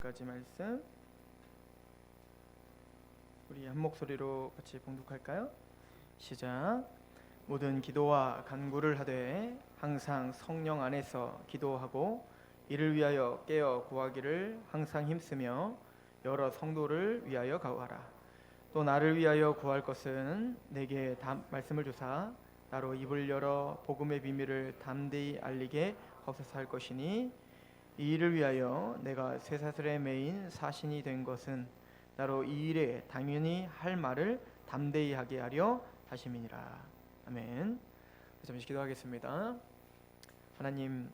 까지 말씀 우리 한 목소리로 같이 봉독할까요? 시작. 모든 기도와 간구를 하되 항상 성령 안에서 기도하고 이를 위하여 깨어 구하기를 항상 힘쓰며 여러 성도를 위하여 가오하라. 또 나를 위하여 구할 것은 내게 말씀을 주사 나로 입을 열어 복음의 비밀을 담대히 알리게 하옵소서 할 것이니, 이 일을 위하여 내가 쇠사슬에 매인 사신이 된 것은 나로 이 일에 당연히 할 말을 담대히 하게 하려 하심이니라. 아멘. 잠시 기도하겠습니다. 하나님,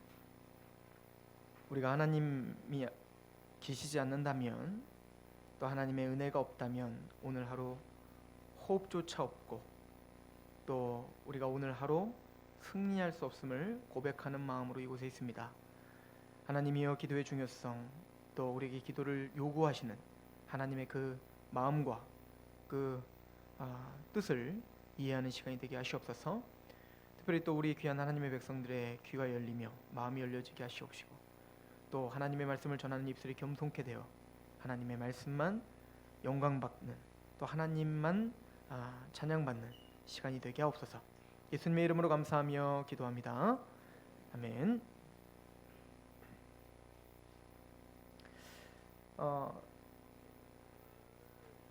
우리가 하나님이 계시지 않는다면, 또 하나님의 은혜가 없다면 오늘 하루 호흡조차 없고, 또 우리가 오늘 하루 승리할 수 없음을 고백하는 마음으로 이곳에 있습니다. 하나님이여, 기도의 중요성, 또 우리에게 기도를 요구하시는 하나님의 그 마음과 그 뜻을 이해하는 시간이 되게 하시옵소서. 특별히 또 우리 귀한 하나님의 백성들의 귀가 열리며 마음이 열려지게 하시옵시고, 또 하나님의 말씀을 전하는 입술이 겸손케 되어 하나님의 말씀만 영광받는, 또 하나님만 찬양받는 시간이 되게 하옵소서. 예수님의 이름으로 감사하며 기도합니다. 아멘.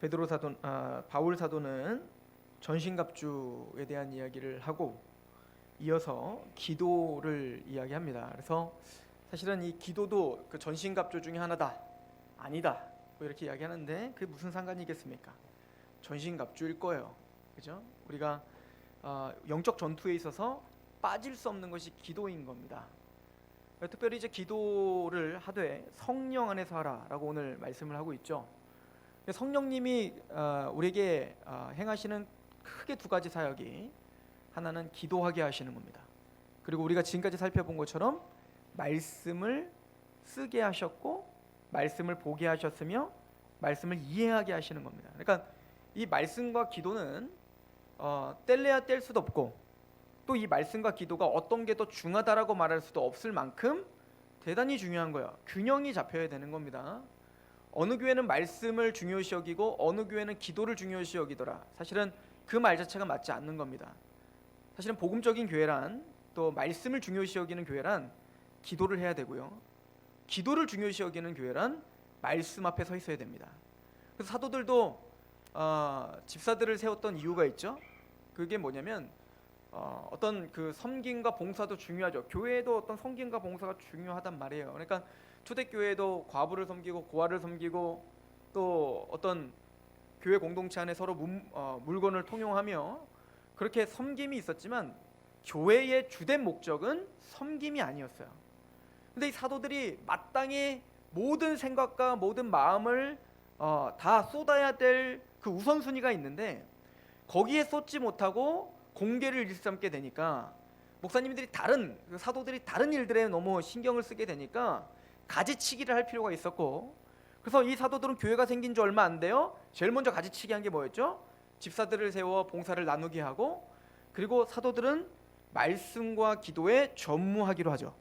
베드로 사도, 바울 사도는 전신갑주에 대한 이야기를 하고 이어서 기도를 이야기합니다. 그래서 사실은 이 기도도 그 전신갑주 중에 하나다, 아니다, 뭐 이렇게 이야기하는데 그게 무슨 상관이겠습니까? 전신갑주일 거예요, 그죠? 우리가 영적 전투에 있어서 빠질 수 없는 것이 기도인 겁니다. 특별히 이제 기도를 하되 성령 안에서 하라라고 오늘 말씀을 하고 있죠. 성령님이 우리에게 행하시는 크게 두 가지 사역이, 하나는 기도하게 하시는 겁니다. 그리고 우리가 지금까지 살펴본 것처럼 말씀을 쓰게 하셨고, 말씀을 보게 하셨으며, 말씀을 이해하게 하시는 겁니다. 그러니까 이 말씀과 기도는 뗄래야 뗄 수도 없고, 또 이 말씀과 기도가 어떤 게 더 중하다라고 말할 수도 없을 만큼 대단히 중요한 거예요. 균형이 잡혀야 되는 겁니다. 어느 교회는 말씀을 중요시 여기고 어느 교회는 기도를 중요시 여기더라. 사실은 그 말 자체가 맞지 않는 겁니다. 사실은 복음적인 교회란, 또 말씀을 중요시 여기는 교회란 기도를 해야 되고요, 기도를 중요시 여기는 교회란 말씀 앞에 서 있어야 됩니다. 그래서 사도들도 집사들을 세웠던 이유가 있죠. 그게 뭐냐면 어떤 그 섬김과 봉사도 중요하죠. 교회에도 어떤 섬김과 봉사가 중요하단 말이에요. 그러니까 초대교회도 과부를 섬기고 고아를 섬기고, 또 어떤 교회 공동체 안에 서로 물건을 통용하며 그렇게 섬김이 있었지만 교회의 주된 목적은 섬김이 아니었어요. 근데 이 사도들이 마땅히 모든 생각과 모든 마음을 다 쏟아야 될 그 우선순위가 있는데, 거기에 쏟지 못하고 공개를 일삼게 되니까 목사님들이 사도들이 다른 일들에 너무 신경을 쓰게 되니까 가지치기를 할 필요가 있었고, 그래서 이 사도들은 교회가 생긴 지 얼마 안 돼요. 제일 먼저 가지치기 한 게 뭐였죠? 집사들을 세워 봉사를 나누게 하고, 그리고 사도들은 말씀과 기도에 전무하기로 하죠.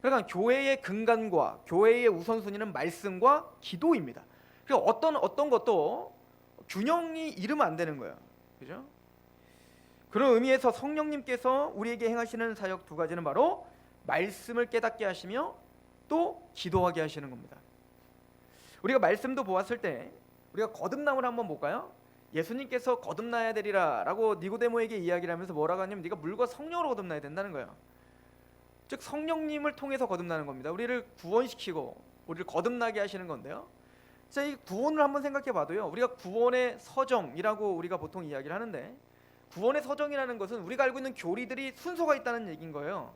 그러니까 교회의 근간과 교회의 우선순위는 말씀과 기도입니다. 그러니까 어떤 것도 균형이 잃으면 안 되는 거예요, 그죠? 그런 의미에서 성령님께서 우리에게 행하시는 사역 두 가지는 바로 말씀을 깨닫게 하시며 또 기도하게 하시는 겁니다. 우리가 말씀도 보았을 때 우리가 거듭남을 한번 볼까요? 예수님께서 거듭나야 되리라 라고 니고데모에게 이야기를 하면서 뭐라고 하냐면, 네가 물과 성령으로 거듭나야 된다는 거예요. 즉 성령님을 통해서 거듭나는 겁니다. 우리를 구원시키고 우리를 거듭나게 하시는 건데요. 자, 이 구원을 한번 생각해 봐도요, 우리가 구원의 서정이라고 우리가 보통 이야기를 하는데, 구원의 서정이라는 것은 우리가 알고 있는 교리들이 순서가 있다는 얘기인 거예요.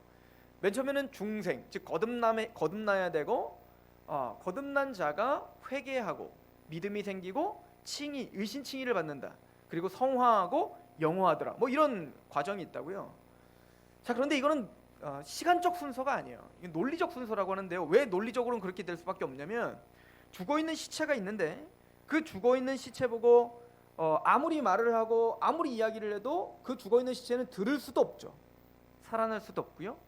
맨 처음에는 중생, 즉 거듭나야 되고, 거듭난 자가 회개하고 믿음이 생기고 의신칭의를 받는다. 그리고 성화하고 영화하더라. 뭐 이런 과정이 있다고요. 자, 그런데 이거는 시간적 순서가 아니에요. 이건 논리적 순서라고 하는데요. 왜 논리적으로는 그렇게 될 수밖에 없냐면, 죽어있는 시체가 있는데 그 죽어있는 시체 보고 아무리 말을 하고 아무리 이야기를 해도 그 죽어있는 시체는 들을 수도 없죠. 살아날 수도 없고요.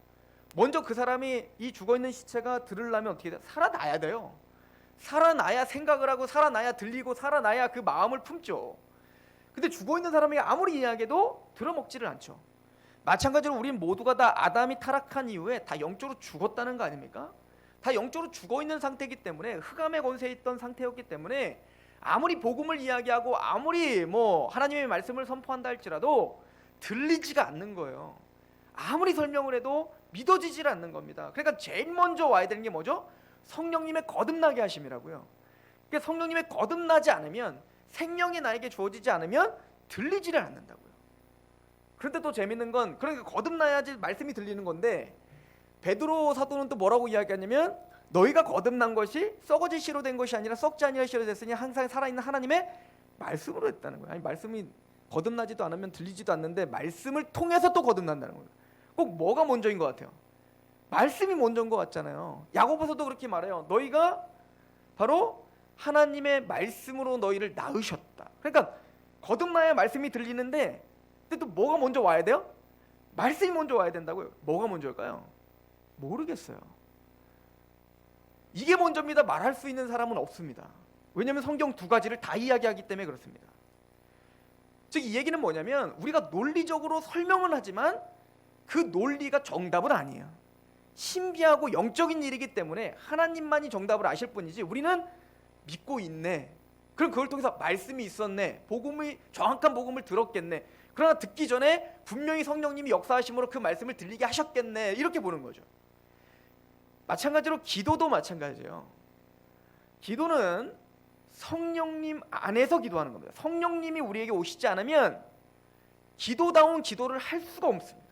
먼저 그 사람이 이 죽어있는 시체가 들으려면 어떻게 돼요? 살아나야 돼요. 살아나야 생각을 하고 살아나야 들리고 살아나야 그 마음을 품죠. 근데 죽어있는 사람이 아무리 이야기해도 들어먹지를 않죠. 마찬가지로 우린 모두가 다 아담이 타락한 이후에 다 영적으로 죽었다는 거 아닙니까? 다 영적으로 죽어있는 상태이기 때문에, 흑암의 권세에 있던 상태였기 때문에 아무리 복음을 이야기하고 아무리 하나님의 말씀을 선포한다 할지라도 들리지가 않는 거예요. 아무리 설명을 해도 믿어지질 않는 겁니다. 그러니까 제일 먼저 와야 되는 게 뭐죠? 성령님의 거듭나게 하심이라고요. 그러니까 성령님의 거듭나지 않으면, 생명이 나에게 주어지지 않으면 들리지를 않는다고요. 그런데 또 재밌는 건, 그러니까 거듭나야지 말씀이 들리는 건데, 베드로 사도는 또 뭐라고 이야기하냐면, 너희가 거듭난 것이 썩어질 씨로 된 것이 아니라 썩지 아니할 씨로 됐으니 항상 살아있는 하나님의 말씀으로 됐다는 거예요. 아니, 말씀이 거듭나지도 않으면 들리지도 않는데 말씀을 통해서 또 거듭난다는 거예요. 꼭 뭐가 먼저인 것 같아요? 말씀이 먼저인 것 같잖아요. 야고보서도 그렇게 말해요. 너희가 바로 하나님의 말씀으로 너희를 낳으셨다. 그러니까 거듭나야 말씀이 들리는데, 근데 또 뭐가 먼저 와야 돼요? 말씀이 먼저 와야 된다고요. 뭐가 먼저일까요? 모르겠어요. 이게 먼저입니다. 말할 수 있는 사람은 없습니다. 왜냐하면 성경 두 가지를 다 이야기하기 때문에 그렇습니다. 즉 이 얘기는 뭐냐면, 우리가 논리적으로 설명은 하지만 그 논리가 정답은 아니에요. 신비하고 영적인 일이기 때문에 하나님만이 정답을 아실 뿐이지, 우리는 믿고 있네, 그럼 그걸 통해서 말씀이 있었네, 복음이 정확한 복음을 들었겠네, 그러나 듣기 전에 분명히 성령님이 역사하심으로 그 말씀을 들리게 하셨겠네, 이렇게 보는 거죠. 마찬가지로 기도도 마찬가지예요. 기도는 성령님 안에서 기도하는 겁니다. 성령님이 우리에게 오시지 않으면 기도다운 기도를 할 수가 없습니다.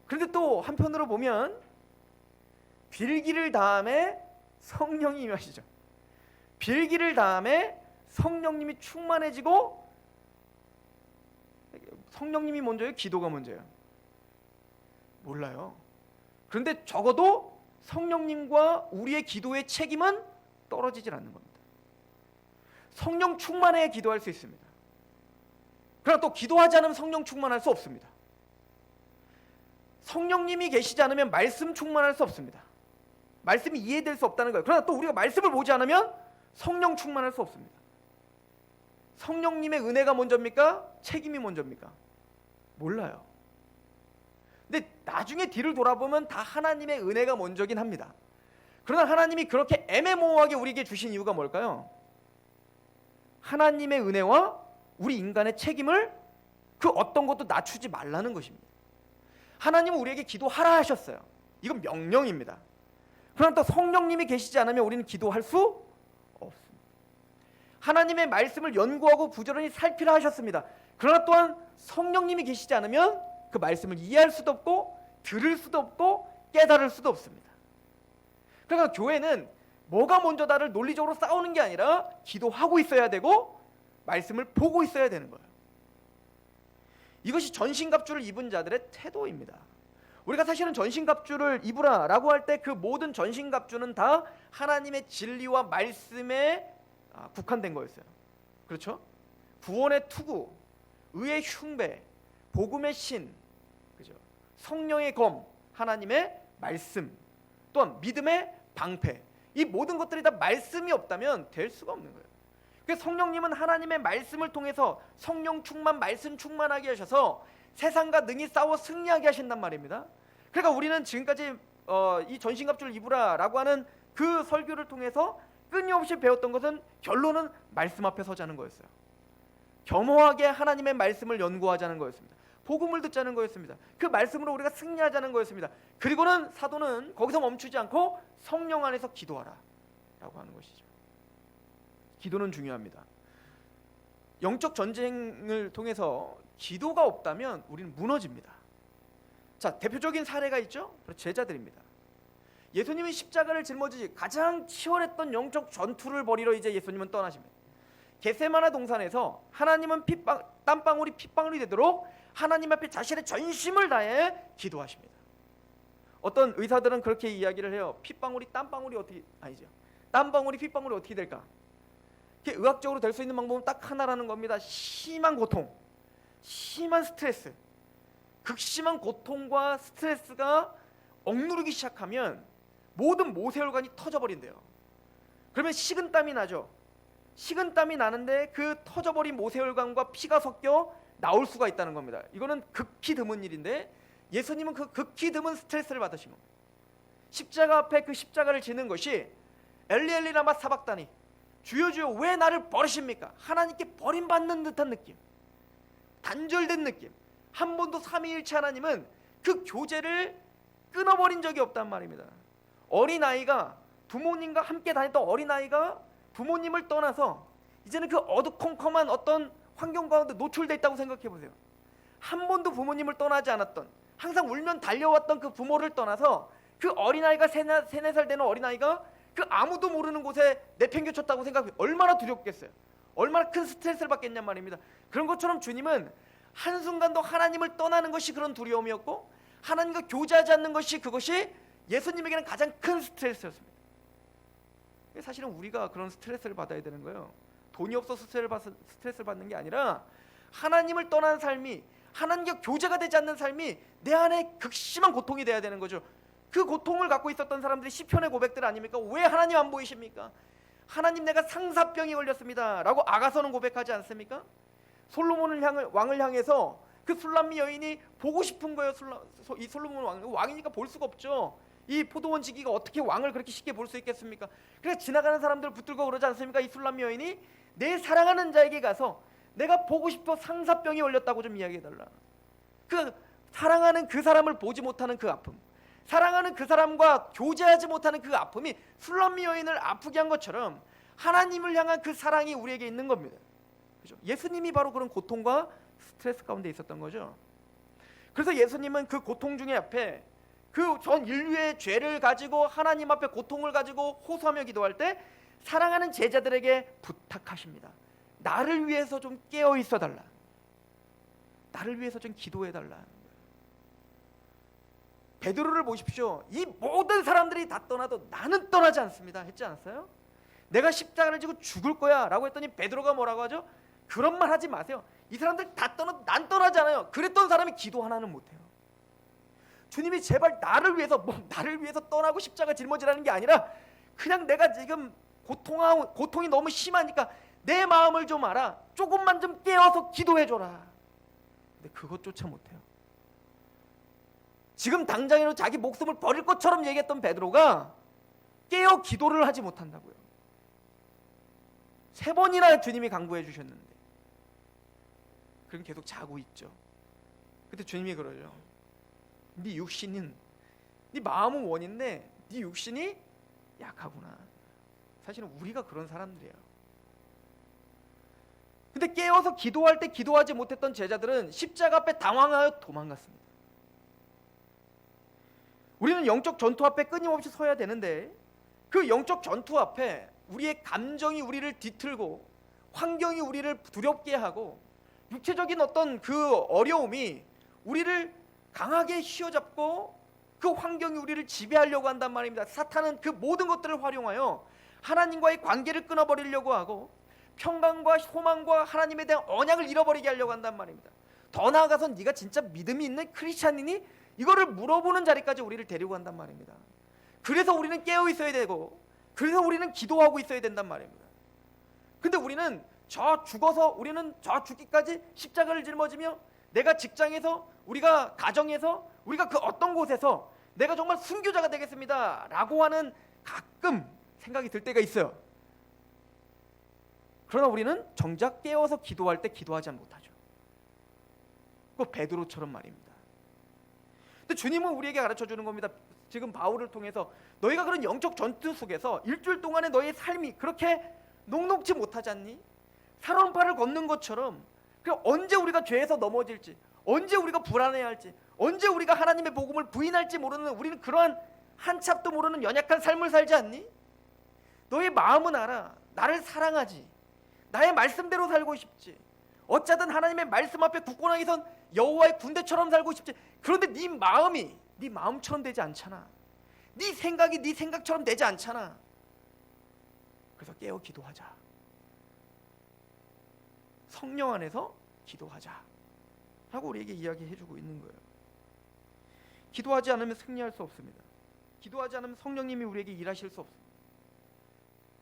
그런데 또 한편으로 보면 빌기를 다음에 성령이 임하시죠. 빌기를 다음에 성령님이 충만해지고, 성령님이 먼저예요? 기도가 먼저예요? 몰라요. 그런데 적어도 성령님과 우리의 기도의 책임은 떨어지질 않는 겁니다. 성령 충만해야 기도할 수 있습니다. 그러나 또 기도하지 않으면 성령 충만할 수 없습니다. 성령님이 계시지 않으면 말씀 충만할 수 없습니다. 말씀이 이해될 수 없다는 거예요. 그러나 또 우리가 말씀을 보지 않으면 성령 충만할 수 없습니다. 성령님의 은혜가 먼저입니까? 책임이 먼저입니까? 몰라요. 근데 나중에 뒤를 돌아보면 다 하나님의 은혜가 먼저긴 합니다. 그러나 하나님이 그렇게 애매모호하게 우리에게 주신 이유가 뭘까요? 하나님의 은혜와 우리 인간의 책임을 그 어떤 것도 낮추지 말라는 것입니다. 하나님은 우리에게 기도하라 하셨어요. 이건 명령입니다. 그러나 또 성령님이 계시지 않으면 우리는 기도할 수 없습니다. 하나님의 말씀을 연구하고 부지런히 살피라 하셨습니다. 그러나 또한 성령님이 계시지 않으면 그 말씀을 이해할 수도 없고 들을 수도 없고 깨달을 수도 없습니다. 그러니까 교회는 뭐가 먼저다를 논리적으로 싸우는 게 아니라 기도하고 있어야 되고 말씀을 보고 있어야 되는 거예요. 이것이 전신갑주를 입은 자들의 태도입니다. 우리가 사실은 전신갑주를 입으라라고 할 때 그 모든 전신갑주는 다 하나님의 진리와 말씀에 국한된 거였어요. 그렇죠? 구원의 투구, 의의 흉배, 복음의 신, 그죠? 성령의 검, 하나님의 말씀, 또한 믿음의 방패. 이 모든 것들이 다 말씀이 없다면 될 수가 없는 거예요. 그래서 성령님은 하나님의 말씀을 통해서 성령 충만, 말씀 충만하게 하셔서 세상과 능히 싸워 승리하게 하신단 말입니다. 그러니까 우리는 지금까지 이 전신갑주를 입으라라고 하는 그 설교를 통해서 끊임없이 배웠던 것은 결론은 말씀 앞에 서자는 거였어요. 겸허하게 하나님의 말씀을 연구하자는 거였습니다. 복음을 듣자는 거였습니다. 그 말씀으로 우리가 승리하자는 거였습니다. 그리고는 사도는 거기서 멈추지 않고 성령 안에서 기도하라 라고 하는 것이죠. 기도는 중요합니다. 영적 전쟁을 통해서 기도가 없다면 우리는 무너집니다. 자, 대표적인 사례가 있죠. 바로 제자들입니다. 예수님이 십자가를 짊어지지 가장 치열했던 영적 전투를 벌이러 이제 예수님은 떠나십니다. 겟세마네 동산에서 하나님은 땀방울이 핏방울이 되도록 하나님 앞에 자신의 전심을 다해 기도하십니다. 어떤 의사들은 그렇게 이야기를 해요. 핏방울이 땀방울이 어떻게 아니죠. 땀방울이 핏방울이 어떻게 될까? 의학적으로 될 수 있는 방법은 딱 하나라는 겁니다. 심한 고통, 심한 스트레스, 극심한 고통과 스트레스가 억누르기 시작하면 모든 모세혈관이 터져버린대요. 그러면 식은땀이 나죠. 식은땀이 나는데 그 터져버린 모세혈관과 피가 섞여 나올 수가 있다는 겁니다. 이거는 극히 드문 일인데 예수님은 그 극히 드문 스트레스를 받으신 겁니다. 십자가 앞에 그 십자가를 지는 것이 엘리 엘리 라마 사박다니, 주여 주여 왜 나를 버리십니까? 하나님께 버림받는 듯한 느낌, 단절된 느낌. 한 번도 삼위일체 하나님은 그 교제를 끊어버린 적이 없단 말입니다. 어린아이가 부모님과 함께 다녔던 어린아이가 부모님을 떠나서 이제는 그 어두컴컴한 어떤 환경 가운데 노출되어 있다고 생각해 보세요. 한 번도 부모님을 떠나지 않았던, 항상 울면 달려왔던 그 부모를 떠나서 그 어린아이가 세네 살 되는 어린아이가 그 아무도 모르는 곳에 내팽개쳤다고 생각해. 얼마나 두렵겠어요. 얼마나 큰 스트레스를 받겠냔 말입니다. 그런 것처럼 주님은 한순간도 하나님을 떠나는 것이 그런 두려움이었고, 하나님과 교제하지 않는 것이, 그것이 예수님에게는 가장 큰 스트레스였습니다. 사실은 우리가 그런 스트레스를 받아야 되는 거예요. 돈이 없어서 스트레스를 받는 게 아니라 하나님을 떠난 삶이, 하나님과 교제가 되지 않는 삶이 내 안에 극심한 고통이 돼야 되는 거죠. 그 고통을 갖고 있었던 사람들이 시편의 고백들 아닙니까? 왜 하나님 안 보이십니까? 하나님, 내가 상사병이 걸렸습니다 라고 아가서는 고백하지 않습니까? 솔로몬을 왕을 향해서 그 술람미 여인이 보고 싶은 거예요. 이 솔로몬 왕이니까 볼 수가 없죠. 이 포도원 지기가 어떻게 왕을 그렇게 쉽게 볼 수 있겠습니까? 그래서 지나가는 사람들 붙들고 그러지 않습니까? 이 술람미 여인이 내 사랑하는 자에게 가서 내가 보고 싶어 상사병이 걸렸다고 좀 이야기해달라. 그 사랑하는 그 사람을 보지 못하는 그 아픔, 사랑하는 그 사람과 교제하지 못하는 그 아픔이 술람미 여인을 아프게 한 것처럼 하나님을 향한 그 사랑이 우리에게 있는 겁니다. 그렇죠? 예수님이 바로 그런 고통과 스트레스 가운데 있었던 거죠. 그래서 예수님은 그 고통 중에 앞에 그 전 인류의 죄를 가지고 하나님 앞에 고통을 가지고 호소하며 기도할 때 사랑하는 제자들에게 부탁하십니다. 나를 위해서 좀 깨어 있어 달라. 나를 위해서 좀 기도해 달라. 베드로를 보십시오. 이 모든 사람들이 다 떠나도 나는 떠나지 않습니다 했지 않았어요? 내가 십자가를 지고 죽을 거야 라고 했더니 베드로가 뭐라고 하죠? 그런 말 하지 마세요. 이 사람들 다 떠나도 난 떠나지 않아요. 그랬던 사람이 기도 하나는 못해요. 주님이 제발 나를 위해서, 나를 위해서 떠나고 십자가 짊어지라는 게 아니라 그냥 내가 지금 고통이 너무 심하니까 내 마음을 좀 알아. 조금만 좀 깨어서 기도해줘라. 근데 그것조차 못해요. 지금 당장이라도 자기 목숨을 버릴 것처럼 얘기했던 베드로가 깨어 기도를 하지 못한다고요. 3번이나 주님이 강구해 주셨는데 그럼 계속 자고 있죠. 그때 주님이 그러죠. 네 육신은, 네 마음은 원인데 네 육신이 약하구나. 사실은 우리가 그런 사람들이에요. 근데 깨어서 기도할 때 기도하지 못했던 제자들은 십자가 앞에 당황하여 도망갔습니다. 우리는 영적 전투 앞에 끊임없이 서야 되는데 그 영적 전투 앞에 우리의 감정이 우리를 뒤틀고 환경이 우리를 두렵게 하고 육체적인 어떤 그 어려움이 우리를 강하게 휘어잡고 그 환경이 우리를 지배하려고 한단 말입니다. 사탄은 그 모든 것들을 활용하여 하나님과의 관계를 끊어버리려고 하고 평강과 소망과 하나님에 대한 언약을 잃어버리게 하려고 한단 말입니다. 더 나아가서 네가 진짜 믿음이 있는 크리스찬이니? 이거를 물어보는 자리까지 우리를 데리고 간단 말입니다. 그래서 우리는 깨어 있어야 되고 그래서 우리는 기도하고 있어야 된단 말입니다. 근데 우리는 저 죽기까지 십자가를 짊어지며 내가 직장에서, 우리가 가정에서, 우리가 그 어떤 곳에서 내가 정말 순교자가 되겠습니다 라고 하는 가끔 생각이 들 때가 있어요. 그러나 우리는 정작 깨어서 기도할 때 기도하지 못하죠. 그 베드로처럼 말입니다. 근데 주님은 우리에게 가르쳐주는 겁니다. 지금 바울을 통해서 너희가 그런 영적 전투 속에서 일주일 동안의 너희의 삶이 그렇게 녹록지 못하지 않니? 살원파를 걷는 것처럼 언제 우리가 죄에서 넘어질지, 언제 우리가 불안해할지, 언제 우리가 하나님의 복음을 부인할지 모르는, 우리는 그러한 한참도 모르는 연약한 삶을 살지 않니? 너의 마음은 알아. 나를 사랑하지. 나의 말씀대로 살고 싶지. 어쩌든 하나님의 말씀 앞에 굳건하게 선 여호와의 군대처럼 살고 싶지. 그런데 네 마음이 네 마음처럼 되지 않잖아. 네 생각이 네 생각처럼 되지 않잖아. 그래서 깨어 기도하자. 성령 안에서 기도하자 하고 우리에게 이야기해주고 있는 거예요. 기도하지 않으면 승리할 수 없습니다. 기도하지 않으면 성령님이 우리에게 일하실 수 없습니다.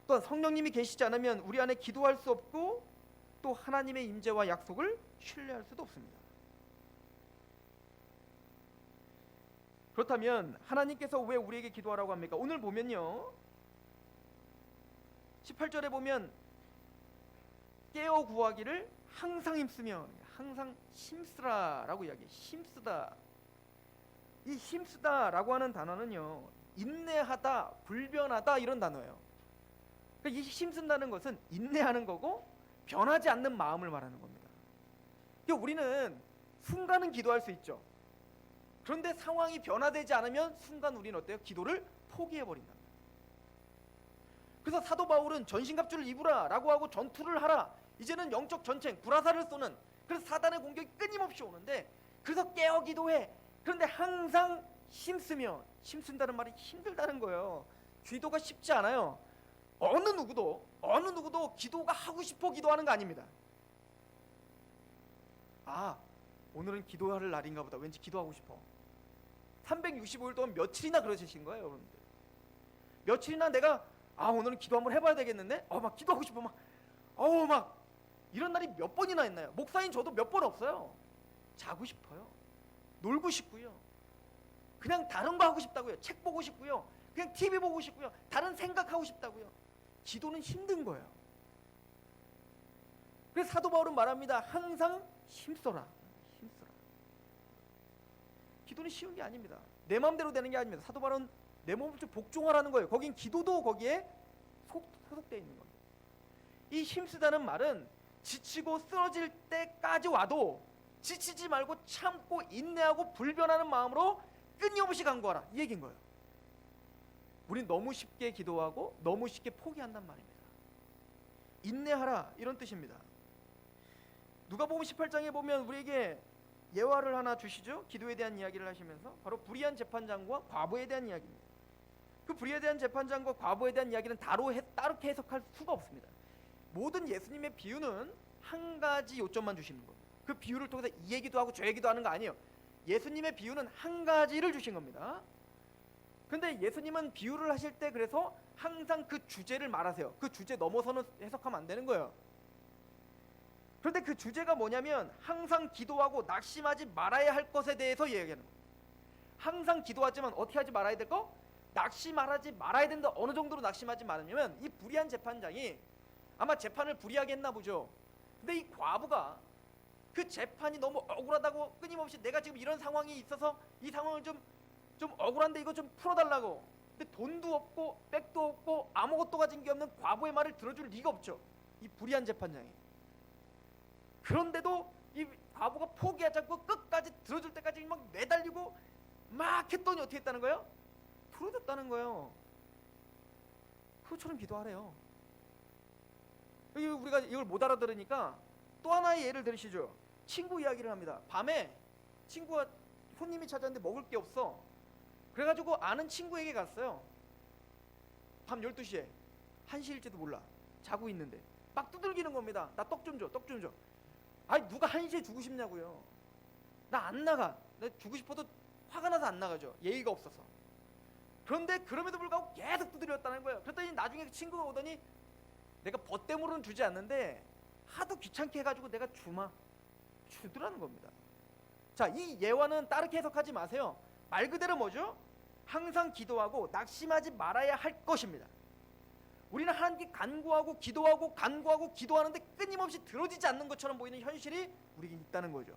또한 성령님이 계시지 않으면 우리 안에 기도할 수 없고 또 하나님의 임재와 약속을 신뢰할 수도 없습니다. 그렇다면 하나님께서 왜 우리에게 기도하라고 합니까? 오늘 보면요, 18절에 보면 깨어 구하기를 항상 힘쓰며, 항상 힘쓰라라고 이야기해요. 힘쓰다. 이 힘쓰다라고 하는 단어는요, 인내하다, 불변하다 이런 단어예요. 그러니까 이 힘쓴다는 것은 인내하는 거고 변하지 않는 마음을 말하는 겁니다. 그러니까 우리는 순간은 기도할 수 있죠. 그런데 상황이 변화되지 않으면 순간 우리는 어때요? 기도를 포기해버린다. 그래서 사도 바울은 전신갑주를 입으라 라고 하고 전투를 하라, 이제는 영적 전쟁, 불화살을 쏘는, 그래서 사단의 공격이 끊임없이 오는데, 그래서 깨어 기도해. 그런데 항상 힘쓰며, 힘쓴다는 말이 힘들다는 거예요. 기도가 쉽지 않아요. 어느 누구도 기도가 하고 싶어 기도하는 거 아닙니다. 아, 오늘은 기도할 날인가 보다, 왠지 기도하고 싶어. 365일 동안 며칠이나 그러신 거예요, 여러분들. 며칠이나 내가 오늘은 기도 한번 해봐야 되겠는데, 막 기도하고 싶어, 막 이런 날이 몇 번이나 있나요? 목사인 저도 몇 번 없어요. 자고 싶어요. 놀고 싶고요. 그냥 다른 거 하고 싶다고요. 책 보고 싶고요. 그냥 TV 보고 싶고요. 다른 생각하고 싶다고요. 기도는 힘든 거예요. 그래서 사도 바울은 말합니다. 항상 힘써라. 힘써라. 기도는 쉬운 게 아닙니다. 내 마음대로 되는 게 아닙니다. 사도 바울은 내 몸을 좀 복종하라는 거예요. 거긴 기도도 거기에 소속되어 있는 겁니다. 이 힘쓰다는 말은 지치고 쓰러질 때까지 와도 지치지 말고 참고 인내하고 불변하는 마음으로 끊임없이 간구하라, 이 얘기인 거예요. 우린 너무 쉽게 기도하고 너무 쉽게 포기한단 말입니다. 인내하라, 이런 뜻입니다. 누가복음 18장에 보면 우리에게 예화를 하나 주시죠. 기도에 대한 이야기를 하시면서 바로 불의한 재판장과 과부에 대한 이야기입니다. 그 불의에 대한 재판장과 과부에 대한 이야기는 다르게 해석할 수가 없습니다. 모든 예수님의 비유는 한 가지 요점만 주시는 겁니다. 그 비유를 통해서 이 얘기도 하고 저 얘기도 하는 거 아니에요. 예수님의 비유는 한 가지를 주신 겁니다. 근데 예수님은 비유를 하실 때 그래서 항상 그 주제를 말하세요. 그 주제 넘어서는 해석하면 안 되는 거예요. 그런데 그 주제가 뭐냐면 항상 기도하고 낙심하지 말아야 할 것에 대해서 이야기하는 거예요. 항상 기도하지만 어떻게 하지 말아야 될 거? 낙심하지 말아야 된다. 어느 정도로 낙심하지 말으면, 이 불의한 재판장이 아마 재판을 불의하게 했나 보죠. 근데 이 과부가 그 재판이 너무 억울하다고 끊임없이 내가 지금 이런 상황이 있어서 이 상황을 좀 억울한데 이거 좀 풀어달라고. 근데 돈도 없고 백도 없고 아무것도 가진 게 없는 과부의 말을 들어줄 리가 없죠, 이 불의한 재판장이. 그런데도 이 과부가 포기하지 않고 끝까지 들어줄 때까지 막 매달리고 막 했더니 어떻게 했다는 거예요? 풀어줬다는 거예요. 그것처럼 기도하래요. 우리가 이걸 못 알아들으니까 또 하나의 예를 들으시죠. 친구 이야기를 합니다. 밤에 친구가 손님이 찾아왔는데 먹을 게 없어. 그래가지고 아는 친구에게 갔어요. 밤 12시에 1시일지도 몰라. 자고 있는데 막 두들기는 겁니다. 나 떡 좀 줘, 떡 좀 줘. 아니 누가 1시에 주고 싶냐고요. 나 안 나가. 나 주고 싶어도 화가 나서 안 나가죠. 예의가 없어서. 그런데 그럼에도 불구하고 계속 두드렸다는 거예요. 그랬더니 나중에 친구가 오더니 내가 벗대물은 주지 않는데 하도 귀찮게 해가지고 내가 주더라는 겁니다. 자, 이 예화는 다르게 해석하지 마세요. 말 그대로 뭐죠? 항상 기도하고 낙심하지 말아야 할 것입니다. 우리는 하나님께 간구하고 기도하고 간구하고 기도하는데 끊임없이 들어지지 않는 것처럼 보이는 현실이 우리에게 있다는 거죠.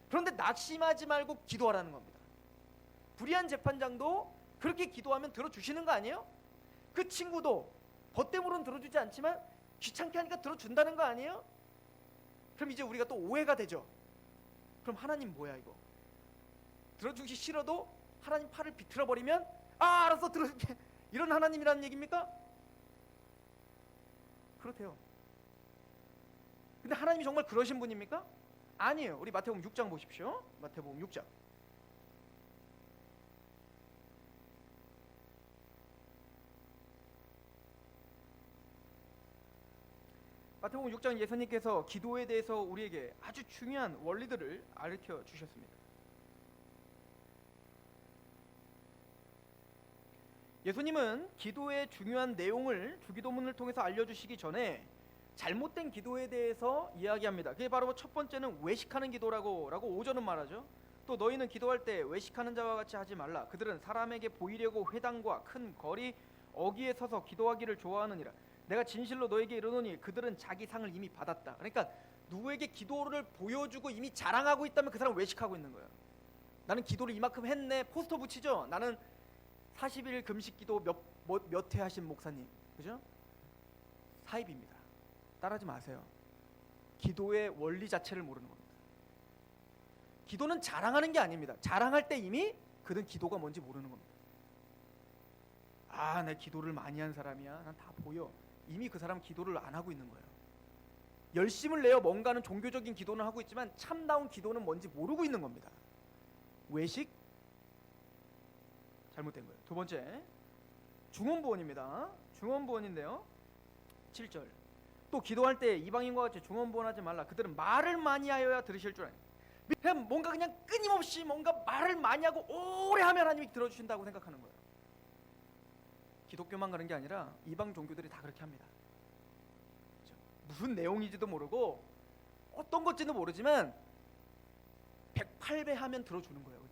그런데 낙심하지 말고 기도하라는 겁니다. 불의한 재판장도 그렇게 기도하면 들어주시는 거 아니에요? 그 친구도 벗대물은 들어주지 않지만 귀찮게 하니까 들어준다는 거 아니에요? 그럼 이제 우리가 또 오해가 되죠. 그럼 하나님 뭐야 이거? 들어주기 싫어도 하나님 팔을 비틀어 버리면 알았어 들어줄게, 이런 하나님이라는 얘기입니까? 그렇대요. 근데 하나님이 정말 그러신 분입니까? 아니에요. 우리 마태복음 6장 보십시오. 마태복음 6장. 마태복음 6장 예수님께서 기도에 대해서 우리에게 아주 중요한 원리들을 가르쳐 주셨습니다. 예수님은 기도의 중요한 내용을 주기도문을 통해서 알려주시기 전에 잘못된 기도에 대해서 이야기합니다. 그게 바로 첫 번째는 외식하는 기도라고 5절은 말하죠. 또 너희는 기도할 때 외식하는 자와 같이 하지 말라. 그들은 사람에게 보이려고 회당과 큰 거리 어귀에 서서 기도하기를 좋아하느니라. 내가 진실로 너에게 이르노니 그들은 자기 상을 이미 받았다. 그러니까 누구에게 기도를 보여주고 이미 자랑하고 있다면 그 사람은 외식하고 있는 거예요. 나는 기도를 이만큼 했네. 포스터 붙이죠. 나는 40일 금식 기도 몇 회 하신 목사님, 그죠? 사입입니다. 따라하지 마세요. 기도의 원리 자체를 모르는 겁니다. 기도는 자랑하는 게 아닙니다. 자랑할 때 이미 그는 기도가 뭔지 모르는 겁니다. 아, 내 기도를 많이 한 사람이야. 난 다 보여. 이미 그 사람 기도를 안 하고 있는 거예요. 열심을 내어 뭔가는 종교적인 기도는 하고 있지만 참다운 기도는 뭔지 모르고 있는 겁니다. 외식 잘못된 거예요. 두 번째, 중언부언입니다. 중언부언인데요. 7절. 또 기도할 때 이방인과 같이 중언부언하지 말라. 그들은 말을 많이 하여야 들으실 줄 아니. 그냥 뭔가 그냥 끊임없이 뭔가 말을 많이 하고 오래 하면 하나님이 들어주신다고 생각하는 거예요. 기독교만 그런 게 아니라 이방 종교들이 다 그렇게 합니다. 무슨 내용인지도 모르고 어떤 건지도 모르지만 108배 하면 들어주는 거예요. 그냥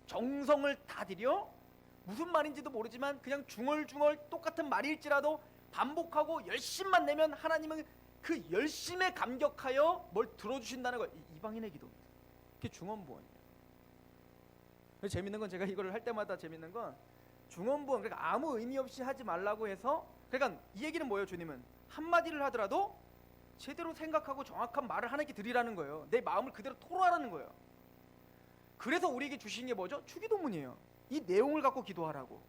정성을 다 들여 무슨 말인지도 모르지만 그냥 중얼중얼 똑같은 말일지라도 반복하고 열심만 내면 하나님은 그 열심에 감격하여 뭘 들어주신다는 거예요. 이방인의 기도입니다. 그게 중언부언이에요. 재밌는 건 제가 이거를 할 때마다 재밌는 건 중언부언, 그러니까 아무 의미 없이 하지 말라고 해서, 그러니까 이 얘기는 뭐예요? 주님은 한마디를 하더라도 제대로 생각하고 정확한 말을 하나님께 드리라는 거예요. 내 마음을 그대로 토로하라는 거예요. 그래서 우리에게 주신 게 뭐죠? 주기도문이에요. 이 내용을 갖고 기도하라고.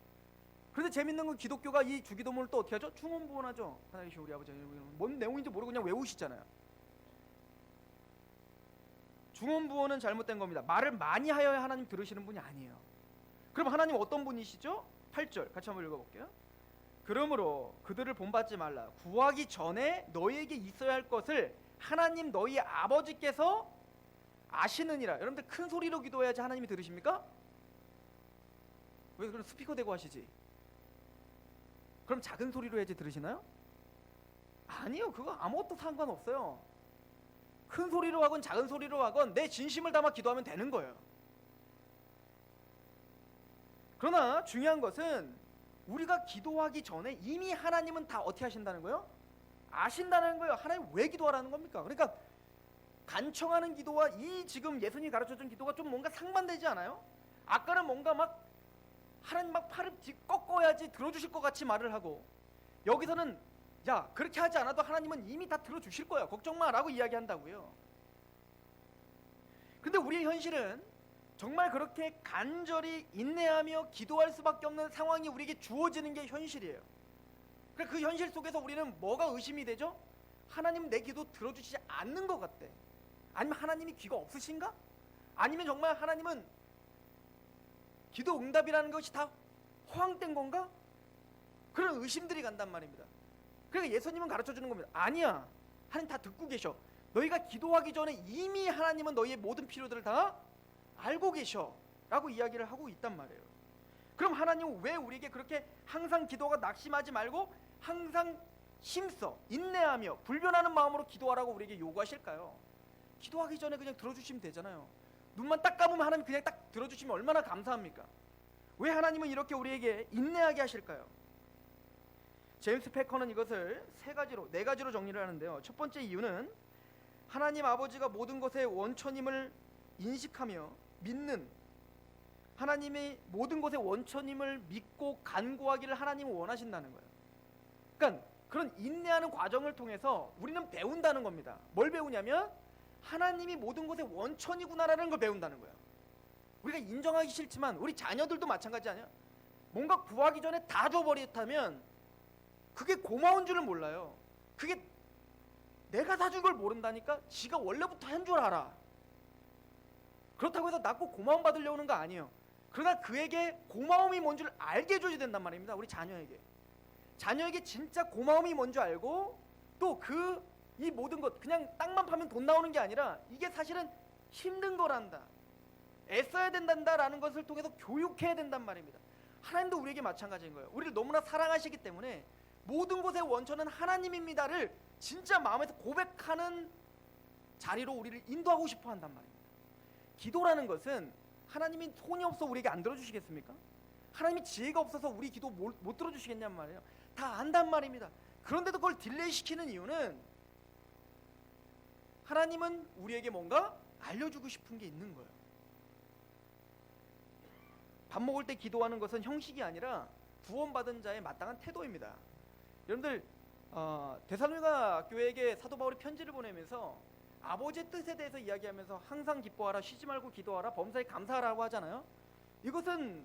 그런데 재밌는 건 기독교가 이 주기도문을 또 어떻게 하죠? 중언부언하죠. 하나님 우리 아버지, 뭔 내용인지 모르고 그냥 외우시잖아요. 중언부언은 잘못된 겁니다. 말을 많이 하여야 하나님 들으시는 분이 아니에요. 그럼 하나님 어떤 분이시죠? 8절 같이 한번 읽어볼게요. 그러므로 그들을 본받지 말라. 구하기 전에 너희에게 있어야 할 것을 하나님 너희 아버지께서 아시느니라. 여러분들 큰 소리로 기도해야지 하나님이 들으십니까? 왜 그럼 스피커 대고 하시지? 그럼 작은 소리로 해야지 들으시나요? 아니요, 그거 아무것도 상관없어요. 큰 소리로 하건 작은 소리로 하건 내 진심을 담아 기도하면 되는 거예요. 그러나 중요한 것은 우리가 기도하기 전에 이미 하나님은 다 어떻게 하신다는 거예요? 아신다는 거예요. 하나님 왜 기도하라는 겁니까? 그러니까 간청하는 기도와 이 지금 예수님이 가르쳐준 기도가 좀 뭔가 상반되지 않아요? 아까는 뭔가 막 하나님 막 팔을 꺾어야지 들어주실 것 같이 말을 하고, 여기서는 야 그렇게 하지 않아도 하나님은 이미 다 들어주실 거야, 걱정 마 라고 이야기한다고요. 근데 우리의 현실은 정말 그렇게 간절히 인내하며 기도할 수밖에 없는 상황이 우리에게 주어지는 게 현실이에요. 그러니까 그 현실 속에서 우리는 뭐가 의심이 되죠? 하나님은 내 기도 들어주시지 않는 것 같대. 아니면 하나님이 귀가 없으신가? 아니면 정말 하나님은 기도 응답이라는 것이 다 허황된 건가? 그런 의심들이 간단 말입니다. 그러니까 예수님은 가르쳐주는 겁니다. 아니야, 하나님 다 듣고 계셔. 너희가 기도하기 전에 이미 하나님은 너희의 모든 필요들을 다 알고 계셔 라고 이야기를 하고 있단 말이에요. 그럼 하나님은 왜 우리에게 그렇게 항상 기도가 낙심하지 말고 항상 힘써 인내하며 불변하는 마음으로 기도하라고 우리에게 요구하실까요? 기도하기 전에 그냥 들어주시면 되잖아요. 눈만 딱 감으면 하나님 그냥 딱 들어주시면 얼마나 감사합니까? 왜 하나님은 이렇게 우리에게 인내하게 하실까요? 제임스 패커는 이것을 네 가지로 정리를 하는데요. 첫 번째 이유는 하나님 아버지가 모든 것의 원천임을 인식하며 믿는, 하나님이 모든 것의 원천임을 믿고 간구하기를 하나님은 원하신다는 거예요. 그러니까 그런 인내하는 과정을 통해서 우리는 배운다는 겁니다. 뭘 배우냐면 하나님이 모든 것의 원천이구나라는 걸 배운다는 거예요. 우리가 인정하기 싫지만 우리 자녀들도 마찬가지 아니야? 뭔가 구하기 전에 다 줘버렸다면 그게 고마운 줄을 몰라요. 그게 내가 사준 걸 모른다니까. 지가 원래부터 한 줄 알아. 그렇다고 해서 나 꼭 고마움 받으려고 하는 거 아니에요. 그러나 그에게 고마움이 뭔 줄 알게 해줘야 된단 말입니다. 우리 자녀에게 진짜 고마움이 뭔 줄 알고, 또 이 모든 것 그냥 땅만 파면 돈 나오는 게 아니라 이게 사실은 힘든 거란다, 애써야 된다라는 것을 통해서 교육해야 된단 말입니다. 하나님도 우리에게 마찬가지인 거예요. 우리를 너무나 사랑하시기 때문에 모든 것의 원천은 하나님입니다를 진짜 마음에서 고백하는 자리로 우리를 인도하고 싶어 한단 말입니다. 기도라는 것은 하나님이 손이 없어 우리에게 안 들어주시겠습니까? 하나님이 지혜가 없어서 우리 기도 못 들어주시겠냔 말이에요. 다 안단 말입니다. 그런데도 그걸 딜레이 시키는 이유는 하나님은 우리에게 뭔가 알려주고 싶은 게 있는 거예요. 밥 먹을 때 기도하는 것은 형식이 아니라 구원받은 자의 마땅한 태도입니다. 여러분들 데살로니가 교회에게 사도 바울이 편지를 보내면서 아버지의 뜻에 대해서 이야기하면서 항상 기뻐하라, 쉬지 말고 기도하라, 범사에 감사하라고 하잖아요. 이것은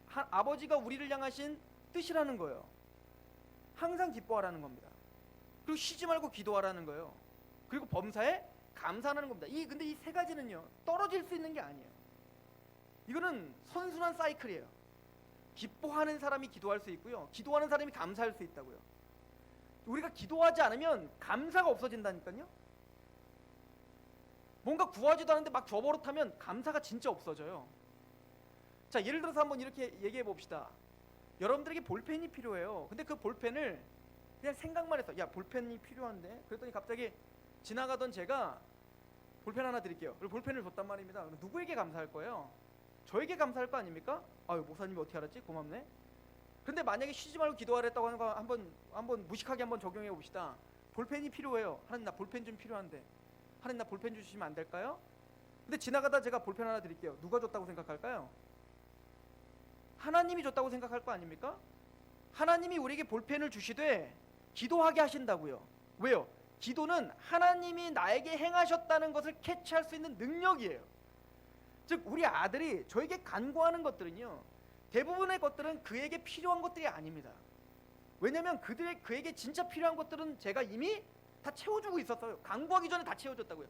아버지가 우리를 향하신 뜻이라는 거예요. 항상 기뻐하라는 겁니다. 그리고 쉬지 말고 기도하라는 거예요. 그리고 범사에 감사하는 겁니다. 근데 이 세 가지는요, 떨어질 수 있는 게 아니에요. 이거는 선순환 사이클이에요. 기뻐하는 사람이 기도할 수 있고요, 기도하는 사람이 감사할 수 있다고요. 우리가 기도하지 않으면 감사가 없어진다니까요. 뭔가 구하지도 않는데 막 줘버릇하면 감사가 진짜 없어져요. 자, 예를 들어서 한번 이렇게 얘기해 봅시다. 여러분들에게 볼펜이 필요해요. 근데 그 볼펜을 그냥 생각만 해서, 야, 볼펜이 필요한데? 그랬더니 갑자기 지나가던 제가 볼펜 하나 드릴게요. 그리고 볼펜을 줬단 말입니다. 그럼 누구에게 감사할 거예요? 저에게 감사할 거 아닙니까? 아유, 목사님이 어떻게 알았지? 고맙네. 근데 만약에 쉬지 말고 기도하랬다고 하는 거 한번 무식하게 한번 적용해 봅시다. 볼펜이 필요해요. 하나님, 나 볼펜 좀 필요한데. 하나님, 나 볼펜 주시면 안 될까요? 근데 지나가다 제가 볼펜 하나 드릴게요. 누가 줬다고 생각할까요? 하나님이 줬다고 생각할 거 아닙니까? 하나님이 우리에게 볼펜을 주시되 기도하게 하신다고요. 왜요? 기도는 하나님이 나에게 행하셨다는 것을 캐치할 수 있는 능력이에요. 즉 우리 아들이 저에게 간구하는 것들은요, 대부분의 것들은 그에게 필요한 것들이 아닙니다. 왜냐하면 그에게 진짜 필요한 것들은 제가 이미 다 채워주고 있었어요. 간구하기 전에 다 채워줬다고요.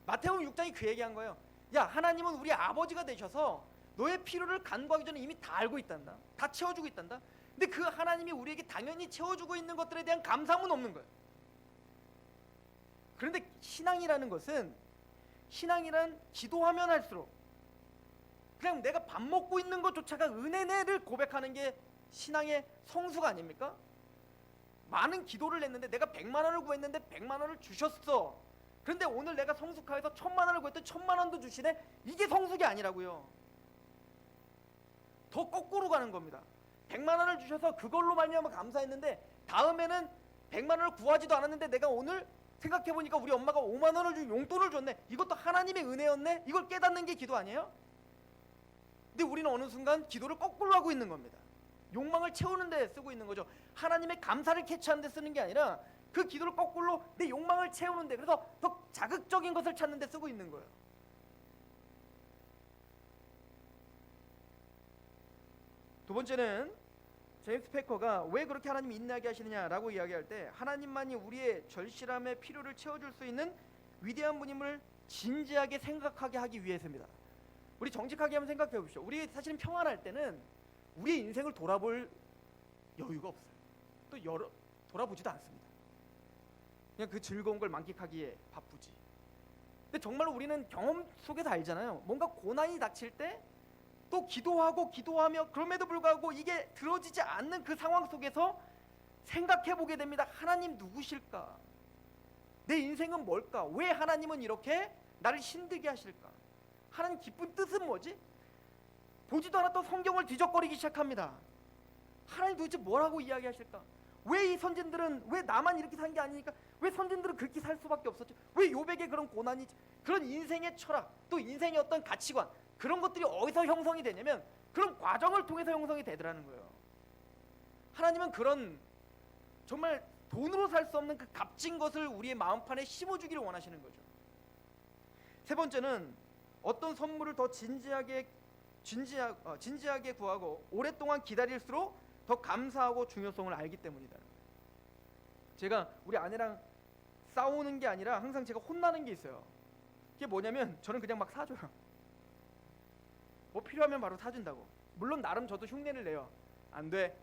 마태복음 6장이 그 얘기한 거예요. 야, 하나님은 우리 아버지가 되셔서 너의 필요를 간구하기 전에 이미 다 알고 있단다. 다 채워주고 있단다. 근데 그 하나님이 우리에게 당연히 채워주고 있는 것들에 대한 감사함은 없는 거예요. 그런데 신앙이라는 것은, 신앙이란 기도하면 할수록 그냥 내가 밥 먹고 있는 것조차가 은혜네를 고백하는 게 신앙의 성수가 아닙니까? 많은 기도를 했는데 내가 100만 원을 구했는데 100만 원을 주셨어. 그런데 오늘 내가 성숙하여서 1000만 원을 구했더니 1000만 원도 주시네. 이게 성숙이 아니라고요. 더 거꾸로 가는 겁니다. 100만 원을 주셔서 그걸로 말미암아 감사했는데 다음에는 100만 원을 구하지도 않았는데 내가 오늘 생각해보니까 우리 엄마가 5만 원을 준 용돈을 줬네. 이것도 하나님의 은혜였네. 이걸 깨닫는 게 기도 아니에요? 근데 우리는 어느 순간 기도를 거꾸로 하고 있는 겁니다. 욕망을 채우는 데 쓰고 있는 거죠. 하나님의 감사를 캐치하는 데 쓰는 게 아니라 그 기도를 거꾸로 내 욕망을 채우는 데, 그래서 더 자극적인 것을 찾는 데 쓰고 있는 거예요. 두 번째는 제임스 패커가 왜 그렇게 하나님이 인내하게 하시느냐라고 이야기할 때, 하나님만이 우리의 절실함의 필요를 채워줄 수 있는 위대한 분임을 진지하게 생각하게 하기 위해서입니다. 우리 정직하게 한번 생각해 보십시오. 우리 사실은 평안할 때는 우리의 인생을 돌아볼 여유가 없어요. 또 돌아보지도 않습니다. 그냥 그 즐거운 걸 만끽하기에 바쁘지. 근데 정말로 우리는 경험 속에서 알잖아요. 뭔가 고난이 닥칠 때 또 기도하며 그럼에도 불구하고 이게 들어지지 않는 그 상황 속에서 생각해 보게 됩니다. 하나님 누구실까? 내 인생은 뭘까? 왜 하나님은 이렇게 나를 힘들게 하실까? 하나님 기쁜 뜻은 뭐지? 보지도 않았던 성경을 뒤적거리기 시작합니다. 하나님 도대체 뭐라고 이야기하실까? 왜 이 선진들은, 왜 나만 이렇게 산 게 아니니까 왜 선진들은 그렇게 살 수밖에 없었지? 왜 요백의 그런 고난이, 그런 인생의 철학, 또 인생의 어떤 가치관, 그런 것들이 어디서 형성이 되냐면 그런 과정을 통해서 형성이 되더라는 거예요. 하나님은 그런 정말 돈으로 살 수 없는 그 값진 것을 우리의 마음판에 심어주기를 원하시는 거죠. 세 번째는 어떤 선물을 더 진지하게 구하고 오랫동안 기다릴수록 더 감사하고 중요성을 알기 때문이다. 제가 우리 아내랑 싸우는 게 아니라 항상 제가 혼나는 게 있어요. 그게 뭐냐면 저는 그냥 막 사줘요. 뭐 필요하면 바로 사준다고. 물론 나름 저도 흉내를 내요. 안 돼,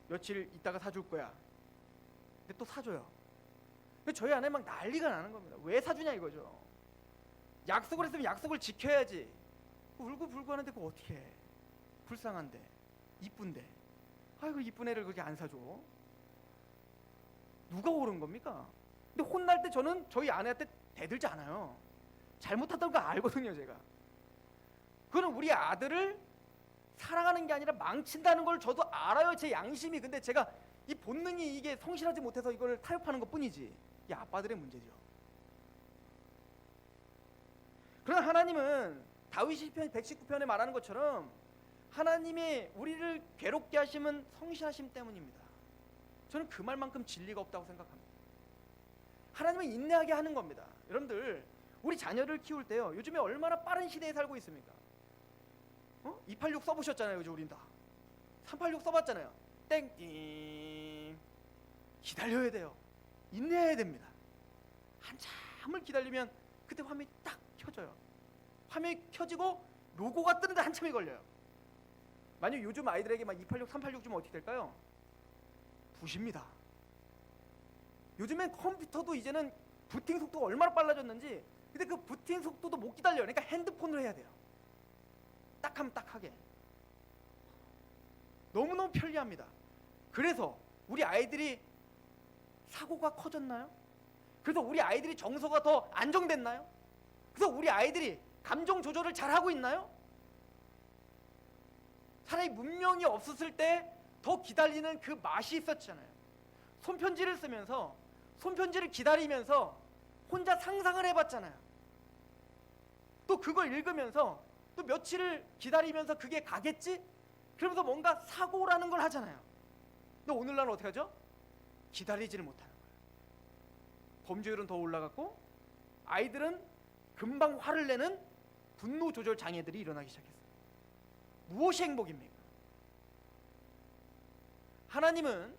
며칠 있다가 사줄 거야. 근데 또 사줘요. 근데 저희 아내 막 난리가 나는 겁니다. 왜 사주냐 이거죠. 약속을 했으면 약속을 지켜야지. 울고불고 하는데 그거 어떻게 해. 불쌍한데. 이쁜데, 아이고 이쁜 애를 그렇게 안 사줘. 누가 옳은 겁니까? 근데 혼날 때 저는 저희 아내한테 대들지 않아요. 잘못했다는 거 알거든요, 제가. 그거는 우리 아들을 사랑하는 게 아니라 망친다는 걸 저도 알아요, 제 양심이. 근데 제가 이 본능이 이게 성실하지 못해서 이걸 타협하는 것 뿐이지, 이 아빠들의 문제죠. 그러나 하나님은 다윗 시편 119편에 말하는 것처럼 하나님이 우리를 괴롭게 하심은 성실하심 때문입니다. 저는 그 말만큼 진리가 없다고 생각합니다. 하나님은 인내하게 하는 겁니다. 여러분들, 우리 자녀를 키울 때요, 요즘에 얼마나 빠른 시대에 살고 있습니까? 286 써보셨잖아요. 요즘 우린 다 386 써봤잖아요. 땡띵. 기다려야 돼요. 인내해야 됩니다. 한참을 기다리면 그때 화면이 딱 켜져요. 화면이 켜지고 로고가 뜨는데 한참이 걸려요. 만약 요즘 아이들에게 막 286, 386 주면 어떻게 될까요? 부십니다. 요즘엔 컴퓨터도 이제는 부팅 속도가 얼마나 빨라졌는지, 근데 그 부팅 속도도 못 기다려요. 그러니까 핸드폰으로 해야 돼요. 딱 하면 딱 하게. 너무너무 편리합니다. 그래서 우리 아이들이 사고가 커졌나요? 그래서 우리 아이들이 정서가 더 안정됐나요? 그래서 우리 아이들이 감정 조절을 잘하고 있나요? 차라리 문명이 없었을 때 더 기다리는 그 맛이 있었잖아요. 손편지를 쓰면서, 손편지를 기다리면서 혼자 상상을 해봤잖아요. 또 그걸 읽으면서 또 며칠을 기다리면서 그게 가겠지? 그러면서 뭔가 사고라는 걸 하잖아요. 근데 오늘날은 어떻게 하죠? 기다리지를 못하는 거예요. 범죄율은 더 올라갔고, 아이들은 금방 화를 내는 분노 조절 장애들이 일어나기 시작했어요. 무엇이 행복입니까? 하나님은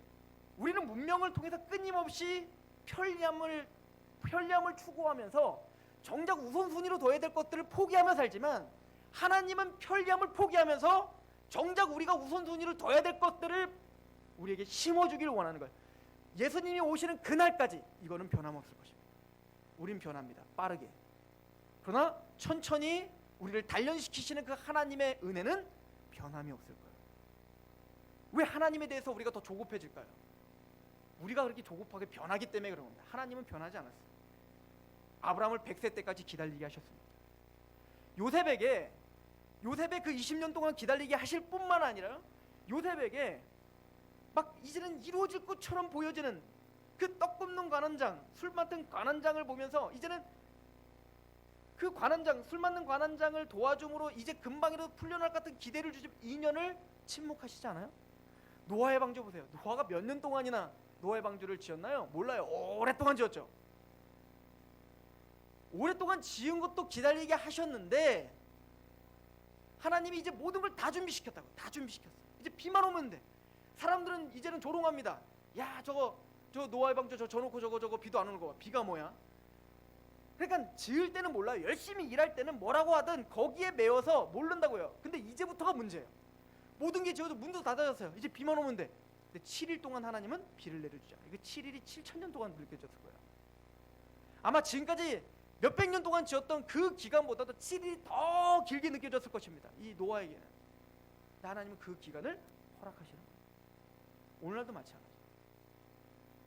우리는 문명을 통해서 끊임없이 편리함을 추구하면서 정작 우선순위로 둬야 될 것들을 포기하며 살지만, 하나님은 편리함을 포기하면서 정작 우리가 우선순위를 둬야 될 것들을 우리에게 심어주기를 원하는 거예요. 예수님이 오시는 그날까지 이거는 변함없을 것입니다. 우린 변합니다. 빠르게. 그러나 천천히 우리를 단련시키시는 그 하나님의 은혜는 변함이 없을 거예요. 왜 하나님에 대해서 우리가 더 조급해질까요? 우리가 그렇게 조급하게 변하기 때문에 그런 겁니다. 하나님은 변하지 않았어요. 아브라함을 100세 때까지 기다리게 하셨습니다. 요셉의 그 20년 동안 기다리게 하실 뿐만 아니라, 요셉에게 막 이제는 이루어질 것처럼 보여지는 그 떡 굽는 관원장, 술 맡은 관원장을 보면서 이제는 그 관원장, 술 맡는 관원장을 도와줌으로 이제 금방이라도 풀려날 것 같은 기대를 주시면 2년을 침묵하시지 않아요? 노아의 방주 보세요. 노아가 몇 년 동안이나 노아의 방주를 지었나요? 몰라요. 오랫동안 지었죠. 오랫동안 지은 것도 기다리게 하셨는데, 하나님이 이제 모든 걸 다 준비시켰다고. 다 준비시켰어. 이제 비만 오면 돼. 사람들은 이제는 조롱합니다. 야, 저 노아의 방주 저 놓고 저거 비도 안 오는 거 봐. 비가 뭐야? 그러니까 지을 때는 몰라요. 열심히 일할 때는 뭐라고 하든 거기에 매여서 모른다고요. 근데 이제부터가 문제예요. 모든 게 지어도 문도 닫아졌어요. 이제 비만 오면 돼. 근데 7일 동안 하나님은 비를 내려주지 않아요. 이거 7일이 7,000년 동안 느껴졌을 거예요. 아마 지금까지 몇백 년 동안 지었던 그 기간보다도 7일이 더 길게 느껴졌을 것입니다. 이 노아에게는. 근데 하나님은 그 기간을 허락하시는 거예요. 오늘날도 마찬가지예요.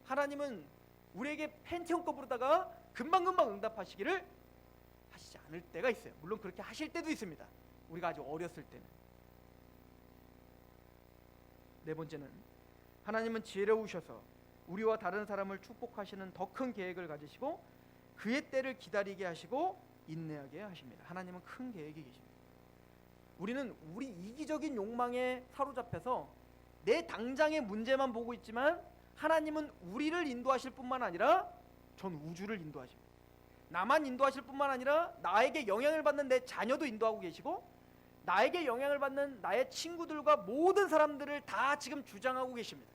하나님은 우리에게 펜티엄급으로다가 금방금방 응답하시기를 하시지 않을 때가 있어요. 물론 그렇게 하실 때도 있습니다. 우리가 아주 어렸을 때는. 네 번째는, 하나님은 지혜로우셔서 우리와 다른 사람을 축복하시는 더 큰 계획을 가지시고 그의 때를 기다리게 하시고 인내하게 하십니다. 하나님은 큰 계획이 계십니다. 우리는 우리 이기적인 욕망에 사로잡혀서 내 당장의 문제만 보고 있지만, 하나님은 우리를 인도하실 뿐만 아니라 전 우주를 인도하십니다. 나만 인도하실 뿐만 아니라 나에게 영향을 받는 내 자녀도 인도하고 계시고, 나에게 영향을 받는 나의 친구들과 모든 사람들을 다 지금 주장하고 계십니다.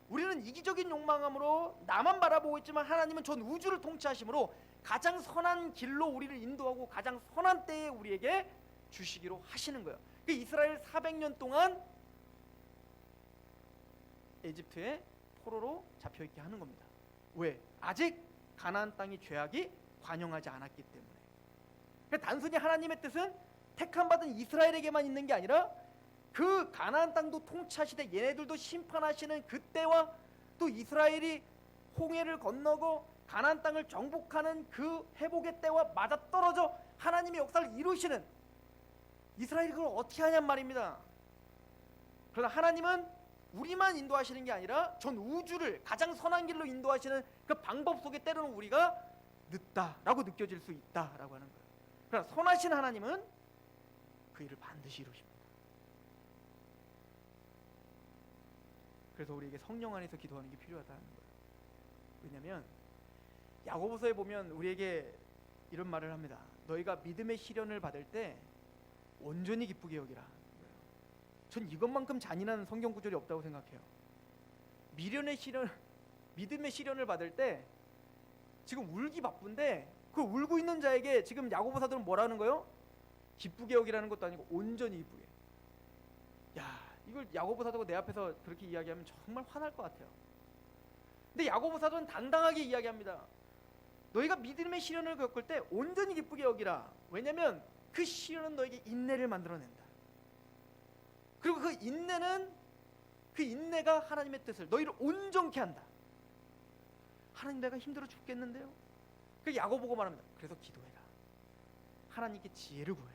우리는 이기적인 욕망함으로 나만 바라보고 있지만, 하나님은 전 우주를 통치하심으로 가장 선한 길로 우리를 인도하고 가장 선한 때에 우리에게 주시기로 하시는 거예요. 그 이스라엘 400년 동안 에집트의 포로로 잡혀있게 하는 겁니다. 왜? 아직 가나안 땅이 죄악이 관영하지 않았기 때문에. 단순히 하나님의 뜻은 택함 받은 이스라엘에게만 있는 게 아니라 그 가나안 땅도 통치하시되 얘네들도 심판하시는 그때와 또 이스라엘이 홍해를 건너고 가나안 땅을 정복하는 그 회복의 때와 맞아떨어져 하나님의 역사를 이루시는 이스라엘이 그걸 어떻게 하냔 말입니다. 그러나 하나님은 우리만 인도하시는 게 아니라 전 우주를 가장 선한 길로 인도하시는 그 방법 속에 때로는 우리가 늦다라고 느껴질 수 있다라고 하는 거예요. 그러나 선하신 하나님은 그 일을 반드시 이루십니다. 그래서 우리에게 성령 안에서 기도하는 게 필요하다는 거예요. 왜냐하면 야고보서에 보면 우리에게 이런 말을 합니다. 너희가 믿음의 시련을 받을 때 온전히 기쁘게 여기라. 전 이것만큼 잔인한 성경 구절이 없다고 생각해요. 믿음의 시련을 받을 때 지금 울기 바쁜데 그 울고 있는 자에게 지금 야고보 사도는 뭐라는 거예요? 기쁘게 여기라는 것도 아니고 온전히 기쁘게. 야, 이걸 야고보 사도가 내 앞에서 그렇게 이야기하면 정말 화날 것 같아요. 근데 야고보 사도는 당당하게 이야기합니다. 너희가 믿음의 시련을 겪을 때 온전히 기쁘게 여기라. 왜냐하면 그 시련은 너에게 인내를 만들어낸다. 그리고 그 인내가 하나님의 뜻을 너희를 온전케 한다. 하나님 내가 힘들어 죽겠는데요. 그 야고보가 말합니다. 그래서 기도해라. 하나님께 지혜를 구해라.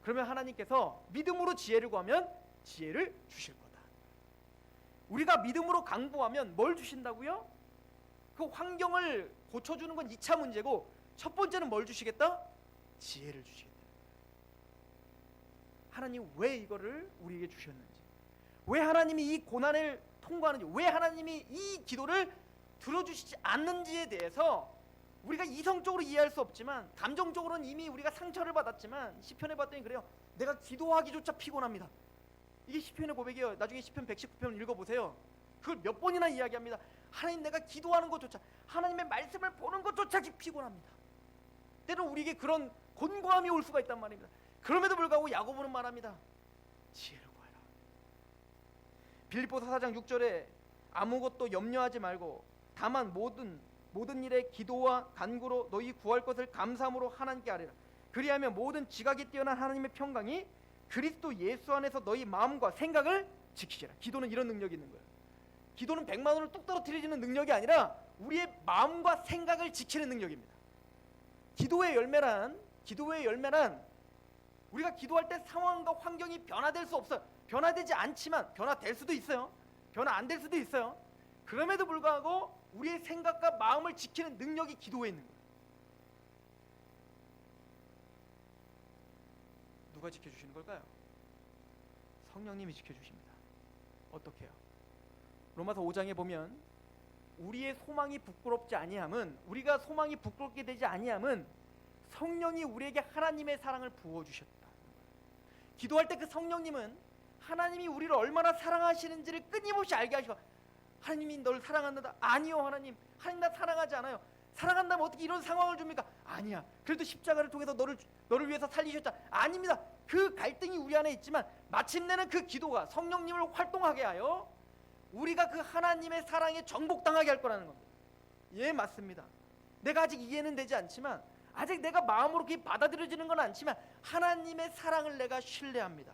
그러면 하나님께서 믿음으로 지혜를 구하면 지혜를 주실 거다. 우리가 믿음으로 강구하면 뭘 주신다고요? 그 환경을 고쳐주는 건 2차 문제고 첫 번째는 뭘 주시겠다? 지혜를 주시겠다. 하나님 왜 이거를 우리에게 주셨는지, 왜 하나님이 이 고난을 통과하는지, 왜 하나님이 이 기도를 들어주시지 않는지에 대해서 우리가 이성적으로 이해할 수 없지만 감정적으로는 이미 우리가 상처를 받았지만 시편에 봤더니 그래요. 내가 기도하기조차 피곤합니다. 이게 시편의 고백이에요. 나중에 시편 119편 읽어보세요. 그걸 몇 번이나 이야기합니다. 하나님 내가 기도하는 것조차, 하나님의 말씀을 보는 것조차 피곤합니다. 때로는 우리에게 그런 곤고함이 올 수가 있단 말입니다. 그럼에도 불구하고 야고보는 말합니다. 지혜를 구하라. 빌립보서 4장 6절에 아무것도 염려하지 말고 다만 모든 일에 기도와 간구로 너희 구할 것을 감사함으로 하나님께 아뢰라. 그리하면 모든 지각이 뛰어난 하나님의 평강이 그리스도 예수 안에서 너희 마음과 생각을 지키시라. 기도는 이런 능력이 있는 거예요. 기도는 100만 원을 뚝 떨어뜨리는 능력이 아니라 우리의 마음과 생각을 지키는 능력입니다. 기도의 열매란 우리가 기도할 때 상황과 환경이 변화될 수 없어요. 변화되지 않지만 변화될 수도 있어요. 변화 안 될 수도 있어요. 그럼에도 불구하고 우리의 생각과 마음을 지키는 능력이 기도에 있는 거예요. 누가 지켜주시는 걸까요? 성령님이 지켜주십니다. 어떻게 해요? 로마서 5장에 보면 우리의 소망이 부끄럽지 아니함은, 우리가 소망이 부끄럽게 되지 아니함은 성령이 우리에게 하나님의 사랑을 부어주셨다. 기도할 때 그 성령님은 하나님이 우리를 얼마나 사랑하시는지를 끊임없이 알게 하시고, 하나님이 너를 사랑한다. 아니요 하나님 나 사랑하지 않아요. 사랑한다면 어떻게 이런 상황을 줍니까? 아니야. 그래도 십자가를 통해서 너를 위해서 살리셨다. 아닙니다. 그 갈등이 우리 안에 있지만 마침내는 그 기도가 성령님을 활동하게 하여 우리가 그 하나님의 사랑에 정복당하게 할 거라는 겁니다. 예, 맞습니다. 내가 아직 이해는 되지 않지만, 아직 내가 마음으로 그게 받아들여지는 건 않지만 하나님의 사랑을 내가 신뢰합니다.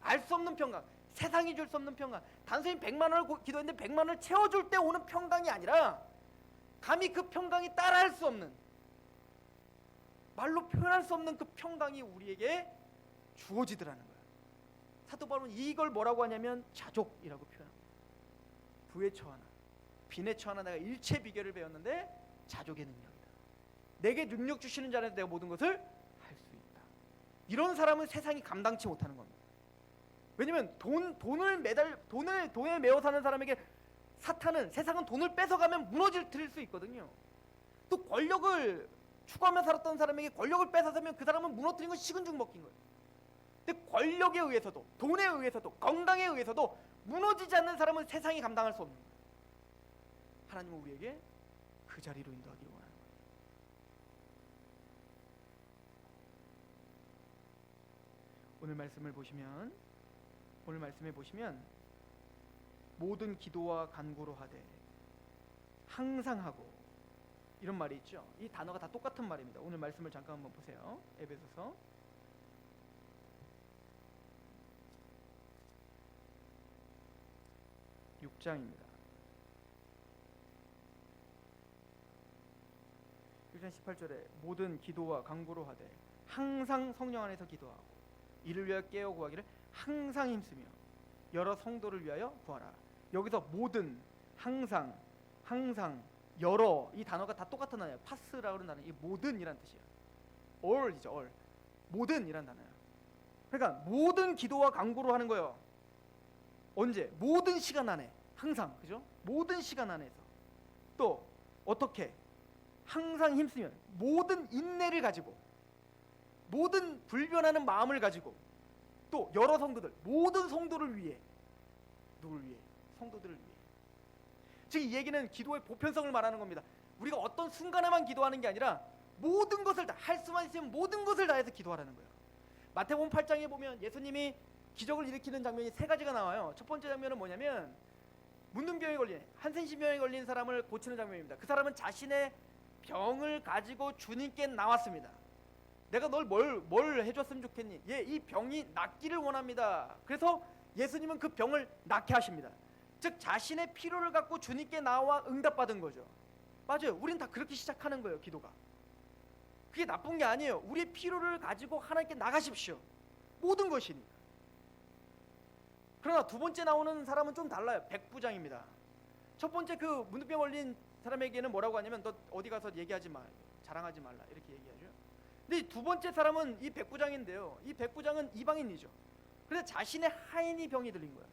알 수 없는 평강, 세상이 줄 수 없는 평강, 단순히 100만 원을 기도했는데 100만 원을 채워줄 때 오는 평강이 아니라 감히 그 평강이 따라할 수 없는, 말로 표현할 수 없는 그 평강이 우리에게 주어지더라는 거예요. 사도 바울은 이걸 뭐라고 하냐면 자족이라고 표현합니다. 부에 처하나 빈에 처하나 내가 일체 비결을 배웠는데 자족의 능력이다. 내게 능력 주시는 자는 내가 모든 것을 할 수 있다. 이런 사람은 세상이 감당치 못하는 겁니다. 왜냐면 돈에 매어 사는 사람에게 세상은 돈을 뺏어가면 무너질 수 있거든요. 또 권력을 추구하며 살았던 사람에게 권력을 뺏어서면 그 사람은 무너뜨린 건 식은 죽 먹긴 거예요. 근데 권력에 의해서도, 돈에 의해서도, 건강에 의해서도 무너지지 않는 사람은 세상이 감당할 수 없는 거예요. 하나님은 우리에게 그 자리로 인도하기를 원하는 거예요. 오늘 말씀에 보시면 모든 기도와 간구로 하되 항상 하고, 이런 말이 있죠. 이 단어가 다 똑같은 말입니다. 오늘 말씀을 잠깐 한번 보세요. 에베소서 6장입니다. 6장 18절에 모든 기도와 간구로 하되 항상 성령 안에서 기도하고 이를 위하여 깨어 구하기를 항상 힘쓰며 여러 성도를 위하여 구하라. 여기서 모든, 항상, 여러, 이 단어가 다 똑같은 단어예요. 파스라고 하는 단어, 이 모든이란 뜻이에요. all이죠, all. 모든이란 단어예요. 그러니까 모든 기도와 간구로 하는 거예요. 언제? 모든 시간 안에, 항상, 그죠? 모든 시간 안에서. 또 어떻게? 항상 힘쓰며 모든 인내를 가지고, 모든 불변하는 마음을 가지고, 또 여러 성도들, 모든 성도를 위해. 누굴 위해? 성도들을 위해. 즉 이 얘기는 기도의 보편성을 말하는 겁니다. 우리가 어떤 순간에만 기도하는 게 아니라 모든 것을 다, 할 수만 있으면 모든 것을 다해서 기도하라는 거예요. 마태복음 8장에 보면 예수님이 기적을 일으키는 장면이 세 가지가 나와요. 첫 번째 장면은 뭐냐면 문둥병에 걸린, 한센신병에 걸린 사람을 고치는 장면입니다. 그 사람은 자신의 병을 가지고 주님께 나왔습니다. 내가 널 뭘 해줬으면 좋겠니? 이 병이 낫기를 원합니다. 그래서 예수님은 그 병을 낫게 하십니다. 즉 자신의 필요를 갖고 주님께 나와 응답받은 거죠. 맞아요. 우린 다 그렇게 시작하는 거예요. 기도가. 그게 나쁜 게 아니에요. 우리의 필요를 가지고 하나님께 나가십시오. 모든 것이니까. 그러나 두 번째 나오는 사람은 좀 달라요. 백부장입니다. 첫 번째 그 문둥병 걸린 사람에게는 뭐라고 하냐면 너 어디 가서 얘기하지 마, 자랑하지 말라, 이렇게 얘기하죠. 근데 두 번째 사람은 이 백부장인데요. 이 백부장은 이방인이죠. 그래서 자신의 하인이 병이 들린 거예요.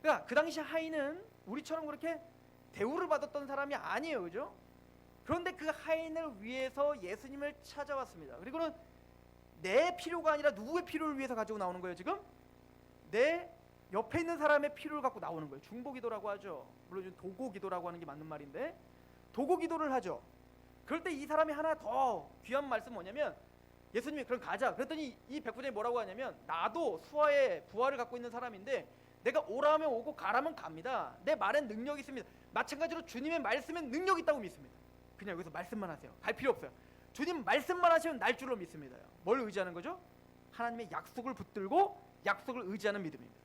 그러니까 그 당시 하인은 우리처럼 그렇게 대우를 받았던 사람이 아니에요, 그죠? 그런데 그 하인을 위해서 예수님을 찾아왔습니다. 그리고는 내 필요가 아니라 누구의 필요를 위해서 가지고 나오는 거예요. 지금 내 옆에 있는 사람의 필요를 갖고 나오는 거예요. 중보기도라고 하죠. 물론 도고기도라고 하는 게 맞는 말인데 도고기도를 하죠. 그럴 때 이 사람이 하나 더 귀한 말씀 뭐냐면 예수님이 그럼 가자. 그랬더니 이 백부장이 뭐라고 하냐면 나도 수아의 부활을 갖고 있는 사람인데 내가 오라면 오고 가라면 갑니다. 내 말엔 능력이 있습니다. 마찬가지로 주님의 말씀엔 능력이 있다고 믿습니다. 그냥 여기서 말씀만 하세요. 갈 필요 없어요. 주님 말씀만 하시면 날 줄로 믿습니다. 뭘 의지하는 거죠? 하나님의 약속을 붙들고 약속을 의지하는 믿음입니다.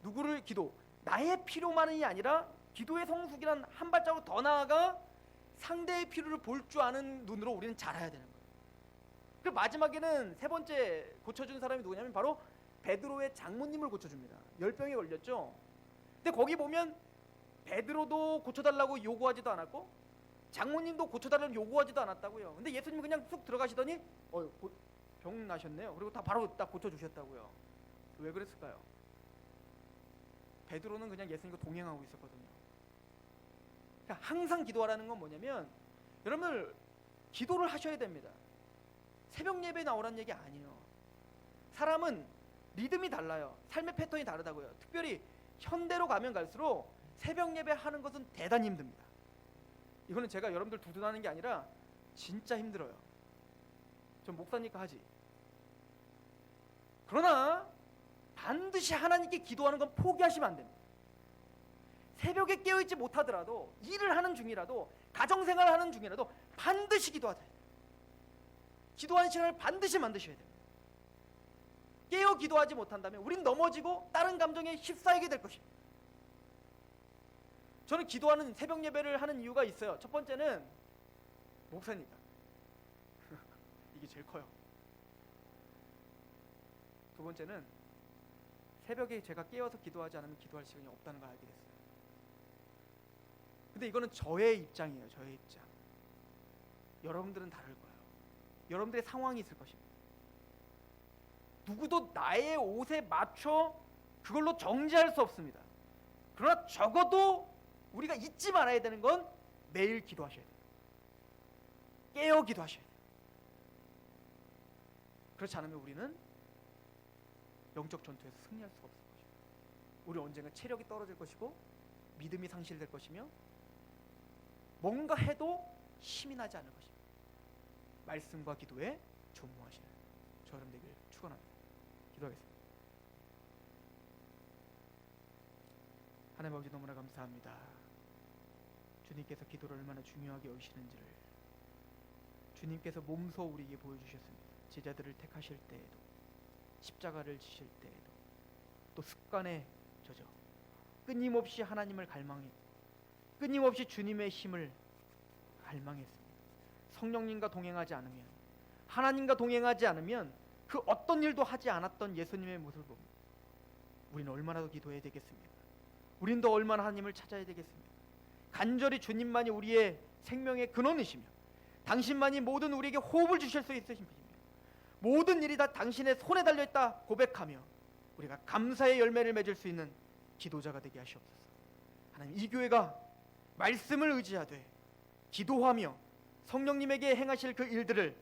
누구를 기도? 나의 필요만이 아니라 기도의 성숙이란 한 발자국 더 나아가 상대의 필요를 볼 줄 아는 눈으로 우리는 자라야 되는 거예요. 그 마지막에는 세 번째 고쳐준 사람이 누구냐면 바로 베드로의 장모님을 고쳐줍니다. 열병에 걸렸죠. 근데 거기 보면 베드로도 고쳐달라고 요구하지도 않았고 장모님도 고쳐달라고 요구하지도 않았다고요. 근데 예수님이 그냥 쑥 들어가시더니 병 나셨네요. 그리고 다 바로 딱 고쳐주셨다고요. 왜 그랬을까요? 베드로는 그냥 예수님과 동행하고 있었거든요. 그러니까 항상 기도하라는 건 뭐냐면 여러분들 기도를 하셔야 됩니다. 새벽 예배에 나오라는 얘기 아니에요. 사람은 리듬이 달라요. 삶의 패턴이 다르다고요. 특별히 현대로 가면 갈수록 새벽 예배 하는 것은 대단히 힘듭니다. 이거는 제가 여러분들 두둔하는 게 아니라 진짜 힘들어요. 전 목사니까 하지. 그러나 반드시 하나님께 기도하는 건 포기하시면 안 됩니다. 새벽에 깨어있지 못하더라도 일을 하는 중이라도 가정생활을 하는 중이라도 반드시 기도하자. 기도하는 시간을 반드시 만드셔야 됩니다. 깨어 기도하지 못한다면 우린 넘어지고 다른 감정에 휩싸이게 될 것입니다. 저는 기도하는 새벽 예배를 하는 이유가 있어요. 첫 번째는 목사니까. 이게 제일 커요. 두 번째는 새벽에 제가 깨어서 기도하지 않으면 기도할 시간이 없다는 걸 알게 됐어요. 근데 이거는 저의 입장이에요. 저의 입장. 여러분들은 다를 거예요. 여러분들의 상황이 있을 것입니다. 누구도 나의 옷에 맞춰 그걸로 정지할 수 없습니다. 그러나 적어도 우리가 잊지 말아야 되는 건 매일 기도하셔야 돼요. 깨어 기도하셔야 돼요. 그렇지 않으면 우리는 영적 전투에서 승리할 수가 없을 것입니다. 우리 언젠가 체력이 떨어질 것이고 믿음이 상실될 것이며 뭔가 해도 힘이 나지 않을 것입니다. 말씀과 기도에 전무하시는 저 여러분 되길 축원합니다. 기도하겠습니다. 하나님 아버지 너무나 감사합니다. 주님께서 기도를 얼마나 중요하게 여기시는지를 주님께서 몸소 우리에게 보여주셨습니다. 제자들을 택하실 때에도 십자가를 지실 때에도 또 습관에 젖어 끊임없이 하나님을 갈망했고 끊임없이 주님의 힘을 갈망했습니다. 성령님과 동행하지 않으면, 하나님과 동행하지 않으면 그 어떤 일도 하지 않았던 예수님의 모습을 봅니다. 우리는 얼마나 더 기도해야 되겠습니까? 우리는 더 얼마나 하나님을 찾아야 되겠습니까? 간절히 주님만이 우리의 생명의 근원이시며 당신만이 모든 우리에게 호흡을 주실 수 있으신 분입니다. 모든 일이 다 당신의 손에 달려있다 고백하며 우리가 감사의 열매를 맺을 수 있는 기도자가 되게 하시옵소서. 하나님, 이 교회가 말씀을 의지하되 기도하며 성령님에게 행하실 그 일들을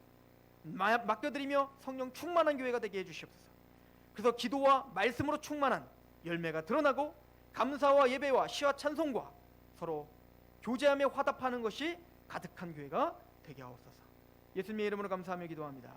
맡겨드리며 성령 충만한 교회가 되게 해주시옵소서. 그래서 기도와 말씀으로 충만한 열매가 드러나고 감사와 예배와 시와 찬송과 서로 교제하며 화답하는 것이 가득한 교회가 되게 하옵소서. 예수님의 이름으로 감사하며 기도합니다.